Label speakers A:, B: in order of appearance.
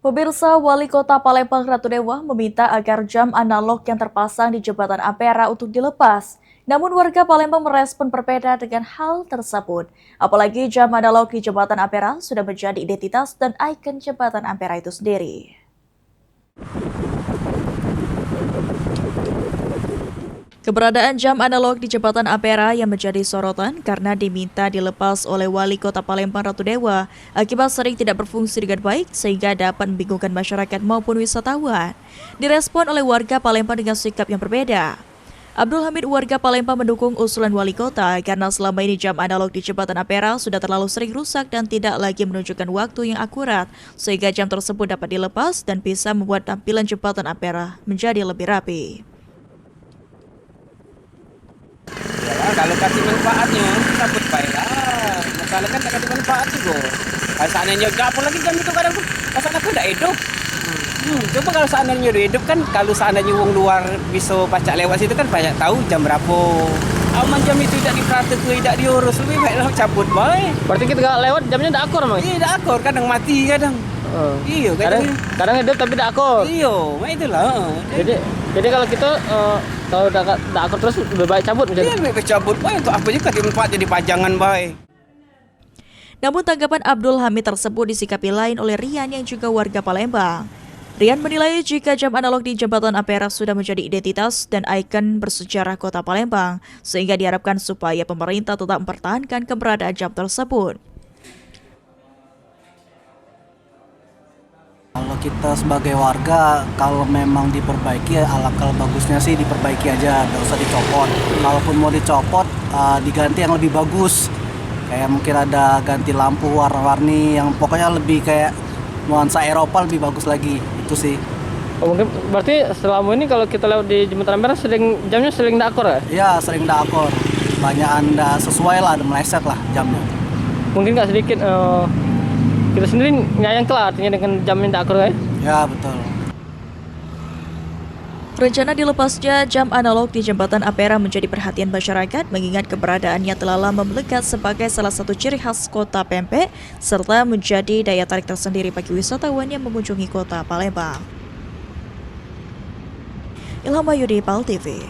A: Pemirsa, Wali Kota Palembang Ratu Dewa meminta agar jam analog yang terpasang di Jembatan Ampera untuk dilepas. Namun warga Palembang merespon berbeda dengan hal tersebut. Apalagi jam analog di Jembatan Ampera sudah menjadi identitas dan ikon Jembatan Ampera itu sendiri. Keberadaan jam analog di Jembatan Ampera yang menjadi sorotan karena diminta dilepas oleh Wali Kota Palembang Ratu Dewa akibat sering tidak berfungsi dengan baik sehingga dapat membingungkan masyarakat maupun wisatawan. Direspon oleh warga Palembang dengan sikap yang berbeda. Abdul Hamid, warga Palembang, mendukung usulan Wali Kota karena selama ini jam analog di Jembatan Ampera sudah terlalu sering rusak dan tidak lagi menunjukkan waktu yang akurat sehingga jam tersebut dapat dilepas dan bisa membuat tampilan Jembatan Ampera menjadi lebih rapi.
B: Kalau kasih manfaatnya, cabut baiklah. Masalah kan tak kasih manfaat juga. Kalau seandainya apa lagi jam itu kadang pasal aku tidak hidup. Coba kalau seandainya udah hidup kan, kalau seandainya wong luar bisa pacak lewat situ kan banyak tahu jam berapa. Aman jam itu tidak diperhatikan, tidak diurus, lebih baiklah cabut baik.
C: Berarti kita nggak lewat jamnya tidak akur, Mas?
B: Iya, tidak akur, kadang mati kadang. Iya,
C: kadang hidup tapi tidak akur.
B: Iya, itulah.
C: Jadi kalau kita kalau tidak akur terus lebih baik cabut menjadi.
B: Iya, lebih baik cabut baik, untuk apa juga dimanfaat jadi pajangan baik.
A: Namun tanggapan Abdul Hamid tersebut disikapi lain oleh Rian yang juga warga Palembang. Rian menilai jika jam analog di Jembatan Ampera sudah menjadi identitas dan ikon bersejarah Kota Palembang, sehingga diharapkan supaya pemerintah tetap mempertahankan keberadaan jam tersebut.
D: Kalau kita sebagai warga, kalau memang diperbaiki, alangkah bagusnya sih diperbaiki aja, nggak usah dicopot. Kalaupun mau dicopot, diganti yang lebih bagus. Kayak mungkin ada ganti lampu warna-warni yang pokoknya lebih kayak nuansa Eropa, lebih bagus lagi. Itu sih.
C: Oh, mungkin berarti selama ini kalau kita lewat di Jembatan Ampera jamnya sering tidak akur ya?
D: Iya, sering tidak akur. Banyak anda sesuai lah, ada meleset lah jamnya.
C: Mungkin nggak sedikit kita sendiri nyayang lah artinya dengan jam yang tidak akur ya?
D: Ya, betul.
A: Rencana dilepasnya jam analog di Jembatan Ampera menjadi perhatian masyarakat mengingat keberadaannya telah lama melekat sebagai salah satu ciri khas kota pempek serta menjadi daya tarik tersendiri bagi wisatawan yang mengunjungi kota Palembang. Ilham Wahyudi, PAL TV.